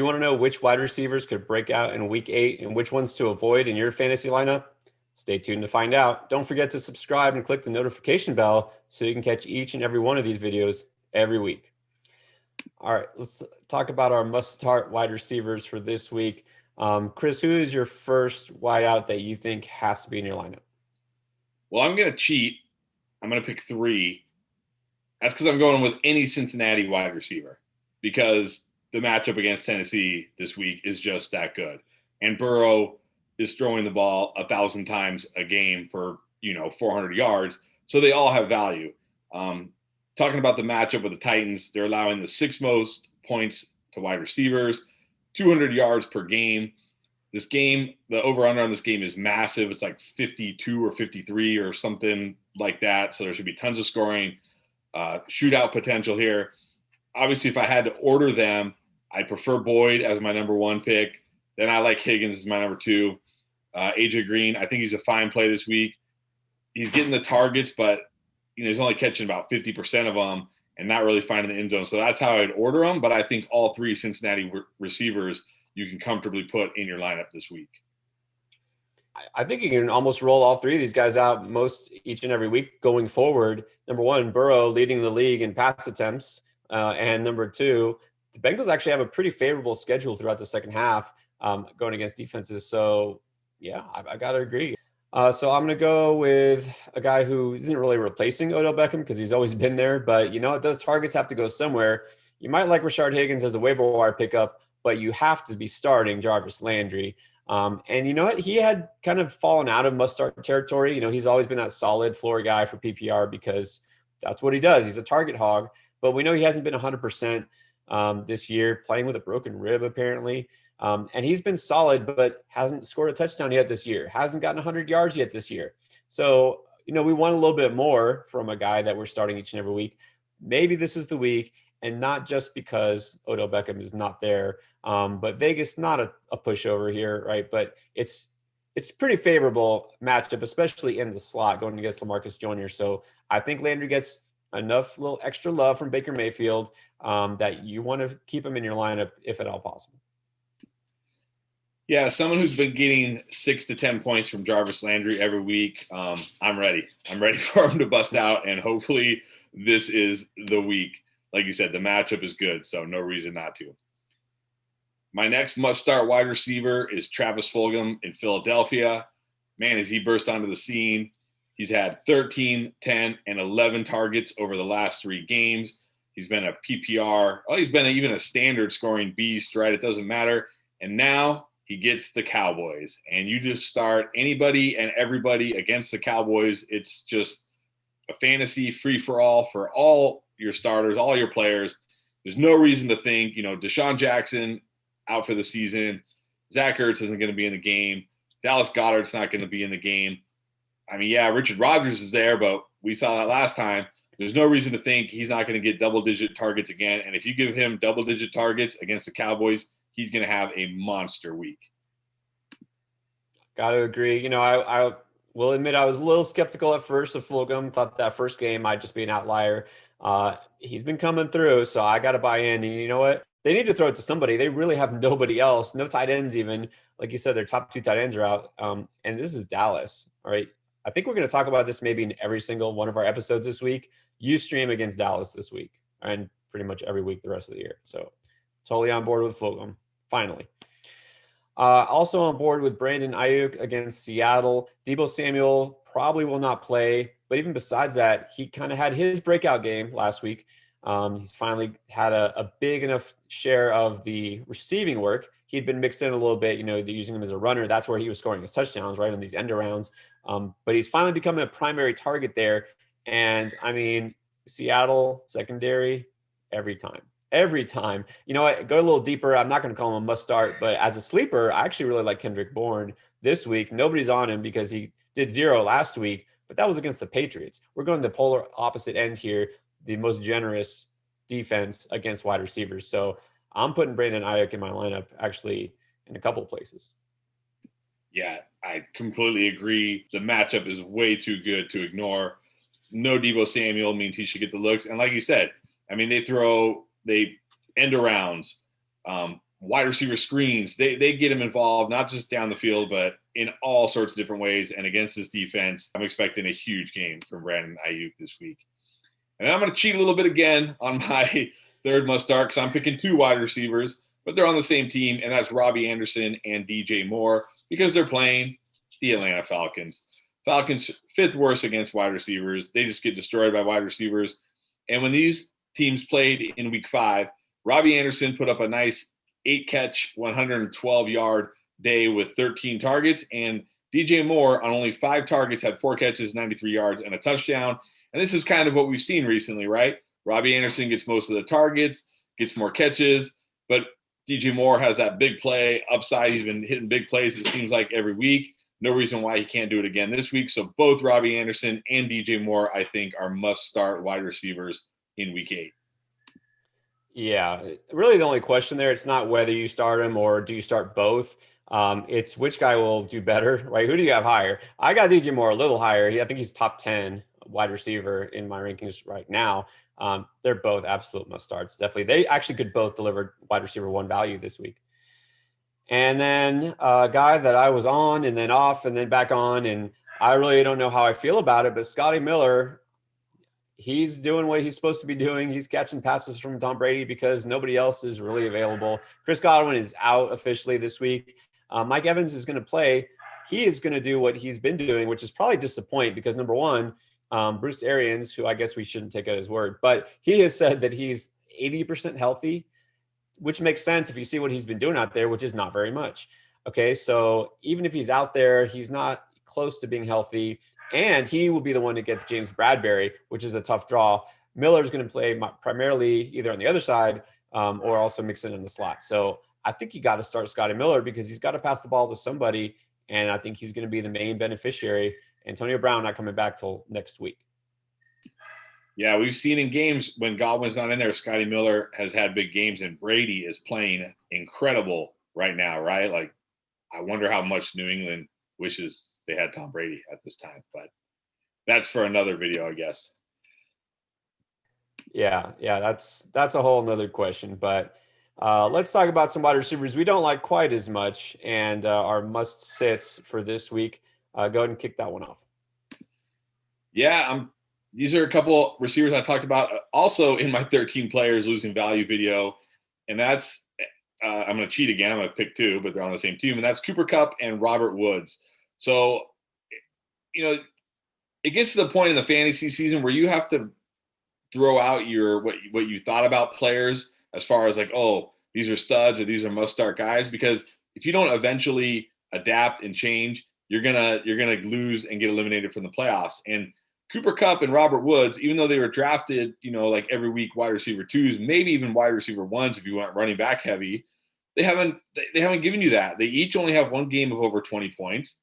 You want to know which wide receivers could break out in week 8 and which ones to avoid in your fantasy lineup? Stay tuned to find out. Don't forget to subscribe and click the notification bell so you can catch each and every one of these videos every week. All right, let's talk about our must-start wide receivers for this week. Chris, who is your first wideout that you think has to be in your lineup? Well, I'm going to cheat. I'm going to pick 3. That's because I'm going with any Cincinnati wide receiver because the matchup against Tennessee this week is just that good. And Burrow is throwing the ball 1,000 times a game for, 400 yards. So they all have value. Talking about the matchup with the Titans, they're allowing the 6th most points to wide receivers, 200 yards per game. This game, the over-under on this game is massive. It's like 52 or 53 or something like that. So there should be tons of scoring, shootout potential here. Obviously, if I had to order them, I prefer Boyd as my number 1 pick. Then I like Higgins as my number 2. AJ Green, I think he's a fine play this week. He's getting the targets, but he's only catching about 50% of them and not really finding the end zone. So that's how I'd order them. But I think all 3 Cincinnati receivers you can comfortably put in your lineup this week. I think you can almost roll all 3 of these guys out each and every week going forward. Number 1, Burrow leading the league in pass attempts. And number 2, the Bengals actually have a pretty favorable schedule throughout the second half going against defenses. So, yeah, I got to agree. So I'm going to go with a guy who isn't really replacing Odell Beckham because he's always been there. But, those targets have to go somewhere. You might like Rashard Higgins as a waiver wire pickup, but you have to be starting Jarvis Landry. And you know what? He had kind of fallen out of must-start territory. He's always been that solid floor guy for PPR because that's what he does. He's a target hog. But we know he hasn't been 100% this year, playing with a broken rib apparently. And he's been solid, but hasn't scored a touchdown yet this year. Hasn't gotten 100 yards yet this year. So, we want a little bit more from a guy that we're starting each and every week. Maybe this is the week, and not just because Odell Beckham is not there. But Vegas, not a pushover here, right? But it's pretty favorable matchup, especially in the slot going against LaMarcus Jr. So I think Landry gets enough little extra love from Baker Mayfield that you want to keep him in your lineup if at all possible. Yeah, someone who's been getting 6 to 10 points from Jarvis Landry every week. I'm ready. I'm ready for him to bust out, and hopefully this is the week. Like you said, the matchup is good, so no reason not to. My next must-start wide receiver is Travis Fulgham in Philadelphia. Man, as he burst onto the scene, he's had 13, 10, and 11 targets over the last 3 games. He's been a PPR. Oh, he's been even a standard scoring beast, right? It doesn't matter. And now he gets the Cowboys. And you just start anybody and everybody against the Cowboys. It's just a fantasy free-for-all for all your starters, all your players. There's no reason to think, Deshaun Jackson out for the season. Zach Ertz isn't going to be in the game. Dallas Goedert's not going to be in the game. I mean, yeah, Richard Rodgers is there, but we saw that last time. There's no reason to think he's not going to get double-digit targets again. And if you give him double-digit targets against the Cowboys, he's going to have a monster week. Got to agree. I will admit I was a little skeptical at first of Fulgham. Thought that first game might just be an outlier. He's been coming through, so I got to buy in. And you know what? They need to throw it to somebody. They really have nobody else. No tight ends even. Like you said, their top 2 tight ends are out. And this is Dallas. All right. I think we're going to talk about this maybe in every single one of our episodes this week. You stream against Dallas this week and pretty much every week the rest of the year. So totally on board with Fulgham. Finally. Also on board with Brandon Aiyuk against Seattle. Deebo Samuel probably will not play. But even besides that, he kind of had his breakout game last week. He's finally had a big enough share of the receiving work. He'd been mixed in a little bit, using him as a runner. That's where he was scoring his touchdowns, right, on these end arounds. But he's finally becoming a primary target there. And, I mean, Seattle secondary every time. Every time. You know what? Go a little deeper. I'm not going to call him a must start, but as a sleeper, I actually really like Kendrick Bourne this week. Nobody's on him because he did 0 last week, but that was against the Patriots. We're going the polar opposite end here, the most generous defense against wide receivers. So I'm putting Brandon Aiyuk in my lineup actually in a couple of places. Yeah, I completely agree. The matchup is way too good to ignore. No Deebo Samuel means he should get the looks. And like you said, I mean, they end arounds, wide receiver screens. They get him involved, not just down the field, but in all sorts of different ways. And against this defense, I'm expecting a huge game from Brandon Aiyuk this week. And then I'm going to cheat a little bit again on my third must start because I'm picking 2 wide receivers, but they're on the same team, and that's Robby Anderson and DJ Moore because they're playing the Atlanta Falcons. Falcons 5th worst against wide receivers. They just get destroyed by wide receivers. And when these teams played in week 5, Robby Anderson put up a nice 8-catch, 112-yard day with 13 targets, and DJ Moore on only 5 targets had 4 catches, 93 yards, and a touchdown. And this is kind of what we've seen recently, right? Robby Anderson gets most of the targets, gets more catches, but DJ Moore has that big play upside. He's been hitting big plays, it seems like, every week. No reason why he can't do it again this week. So both Robby Anderson and DJ Moore, I think, are must-start wide receivers in week 8. Yeah, really the only question there, it's not whether you start him or do you start both. It's which guy will do better, right? Who do you have higher? I got DJ Moore a little higher. I think he's top 10 wide receiver in my rankings right now. They're both absolute must starts. Definitely. They actually could both deliver wide receiver 1 value this week. And then a guy that I was on and then off and then back on, and I really don't know how I feel about it, but Scotty Miller, he's doing what he's supposed to be doing. He's catching passes from Tom Brady because nobody else is really available. Chris Godwin is out officially this week. Mike Evans is going to play. He is going to do what he's been doing, which is probably disappoint because, number one, Bruce Arians, who I guess we shouldn't take at his word, but he has said that he's 80% healthy, which makes sense if you see what he's been doing out there, which is not very much. Okay, so even if he's out there, he's not close to being healthy, and he will be the one that gets James Bradbury, which is a tough draw. Miller's going to play primarily either on the other side or also mix it in the slot. So I think you got to start Scotty Miller because he's got to pass the ball to somebody, and I think he's going to be the main beneficiary. Antonio Brown not coming back till next week. Yeah, we've seen in games when Godwin's not in there, Scotty Miller has had big games, and Brady is playing incredible right now, right? Like, I wonder how much New England wishes they had Tom Brady at this time, but that's for another video, I guess. Yeah, that's a whole nother question, but let's talk about some wide receivers we don't like quite as much and our must sits for this week. Go ahead and kick that one off. Yeah, these are a couple receivers I talked about also in my 13 players losing value video. And that's, I'm going to cheat again. I'm going to pick 2, but they're on the same team. And that's Cooper Kupp and Robert Woods. So, it gets to the point in the fantasy season where you have to throw out what you thought about players as far as like, oh, these are studs or these are must start guys, because if you don't eventually adapt and change, you're gonna lose and get eliminated from the playoffs. And Cooper Kupp and Robert Woods, even though they were drafted, like every week wide receiver 2s, maybe even wide receiver 1s if you went running back heavy, they haven't given you that. They each only have 1 game of over 20 points.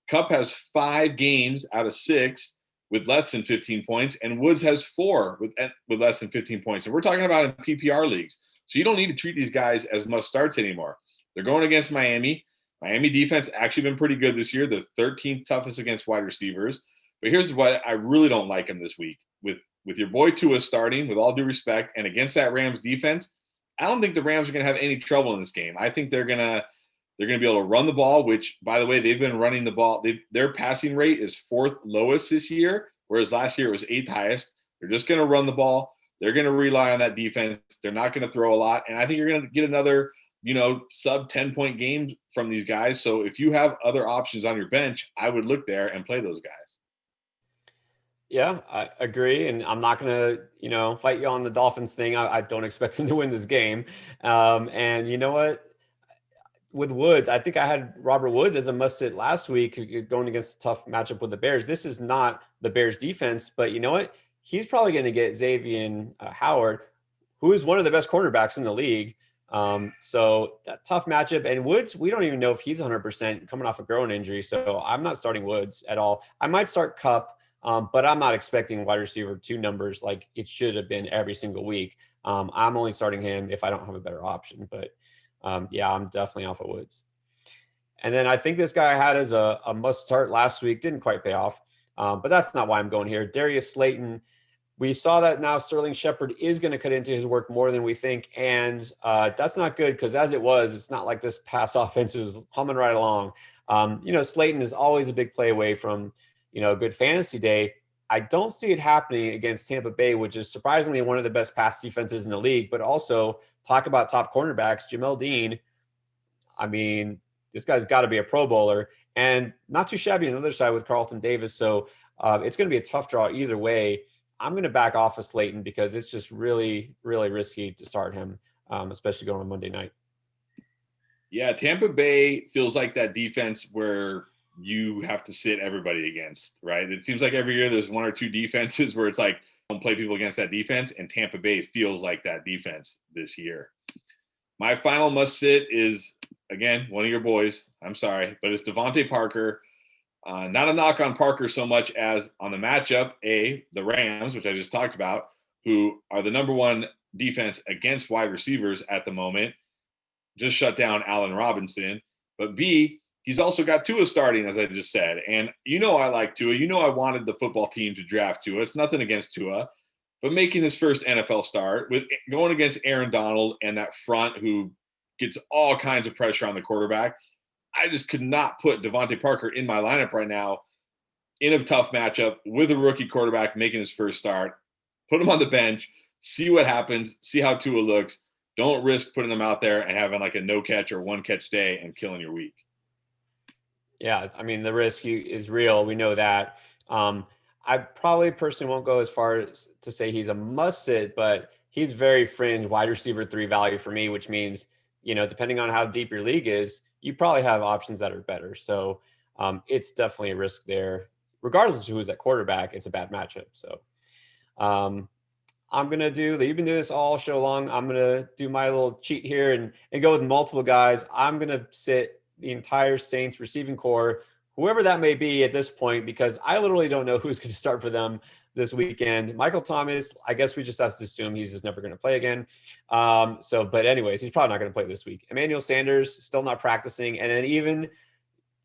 Kupp has 5 games out of 6 with less than 15 points, and Woods has 4 with less than 15 points. And we're talking about in PPR leagues. So you don't need to treat these guys as must starts anymore. They're going against Miami. Miami defense actually been pretty good this year. The 13th toughest against wide receivers. But here's what I really don't like him this week. With your boy Tua starting, with all due respect, and against that Rams defense, I don't think the Rams are going to have any trouble in this game. I think they're going to be able to run the ball, which, by the way, they've been running the ball. Their passing rate is 4th lowest this year, whereas last year it was 8th highest. They're just going to run the ball. They're going to rely on that defense. They're not going to throw a lot. And I think you're going to get another sub 10-point game from these guys. So if you have other options on your bench, I would look there and play those guys. Yeah, I agree. And I'm not going to, fight you on the Dolphins thing. I don't expect them to win this game. And you know what? With Woods, I think I had Robert Woods as a must sit last week going against a tough matchup with the Bears. This is not the Bears defense, but you know what? He's probably going to get Xavier Howard, who is one of the best cornerbacks in the league. So that tough matchup. And Woods, we don't even know if he's 100% coming off a groin injury. So I'm not starting Woods at all. I might start Kupp, but I'm not expecting wide receiver 2 numbers like it should have been every single week. I'm only starting him if I don't have a better option. But yeah, I'm definitely off of Woods. And then I think this guy I had as a must start last week, didn't quite pay off. But that's not why I'm going here. Darius Slayton We saw that now Sterling Shepard is going to cut into his work more than we think. And that's not good because as it was, it's not like this pass offense is humming right along. Slayton is always a big play away from, a good fantasy day. I don't see it happening against Tampa Bay, which is surprisingly one of the best pass defenses in the league, but also talk about top cornerbacks, Jamel Dean. I mean, this guy's got to be a Pro Bowler and not too shabby on the other side with Carlton Davis. So it's going to be a tough draw either way. I'm going to back off of Slayton because it's just really, really risky to start him, especially going on Monday night. Yeah, Tampa Bay feels like that defense where you have to sit everybody against, right? It seems like every year there's one or two defenses where it's like, don't play people against that defense, and Tampa Bay feels like that defense this year. My final must sit is, again, one of your boys. I'm sorry, but it's Devante Parker. Not a knock on Parker so much as on the matchup, the Rams, which I just talked about, who are the number one defense against wide receivers at the moment, just shut down Allen Robinson. But B, he's also got Tua starting, as I just said. And I like Tua. I wanted the football team to draft Tua. It's nothing against Tua. But making his first NFL start with going against Aaron Donald and that front who gets all kinds of pressure on the quarterback, I just could not put Devante Parker in my lineup right now in a tough matchup with a rookie quarterback making his first start. Put him on the bench, see what happens, see how Tua looks. Don't risk putting them out there and having like a no catch or one catch day and killing your week. Yeah, I mean, the risk is real. We know that. I probably personally won't go as far as to say he's a must sit, but he's very fringe wide receiver 3 value for me, which means, depending on how deep your league is, you probably have options that are better. So it's definitely a risk there. Regardless of who's at quarterback, it's a bad matchup. So I'm going to you've been doing this all show long. I'm going to do my little cheat here and go with multiple guys. I'm going to sit the entire Saints receiving core, whoever that may be at this point, because I literally don't know who's going to start for them this weekend. Michael Thomas, I guess we just have to assume he's just never going to play again. But anyways, he's probably not going to play this week. Emmanuel Sanders, still not practicing. And then even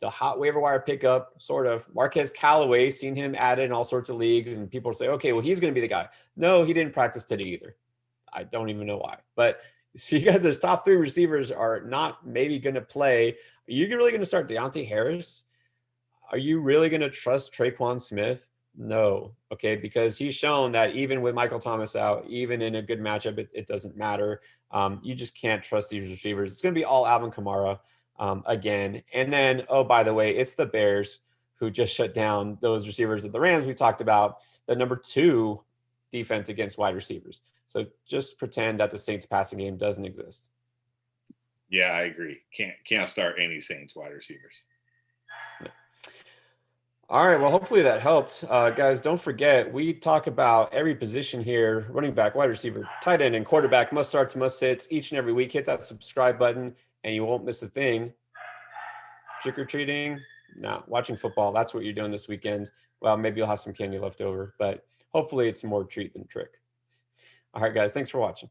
the hot waiver wire pickup, sort of, Marquez Callaway, seen him added in all sorts of leagues, and people say, okay, well, he's going to be the guy. No, he didn't practice today either. I don't even know why. But so you guys, those top 3 receivers are not maybe going to play. Are you really going to start Deontay Harris? Are you really going to trust Traquan Smith? No. Okay. Because he's shown that even with Michael Thomas out, even in a good matchup, it doesn't matter. You just can't trust these receivers. It's going to be all Alvin Kamara again. And then, oh, by the way, it's the Bears who just shut down those receivers of the Rams we talked about, the number 2 defense against wide receivers. So just pretend that the Saints passing game doesn't exist. Yeah, I agree. Can't start any Saints wide receivers. All right. Well, hopefully that helped. Guys, don't forget, we talk about every position here: running back, wide receiver, tight end, and quarterback, must starts, must sits each and every week. Hit that subscribe button and you won't miss a thing. Trick-or-treating? No, watching football. That's what you're doing this weekend. Well, maybe you'll have some candy left over, but hopefully it's more treat than trick. All right, guys. Thanks for watching.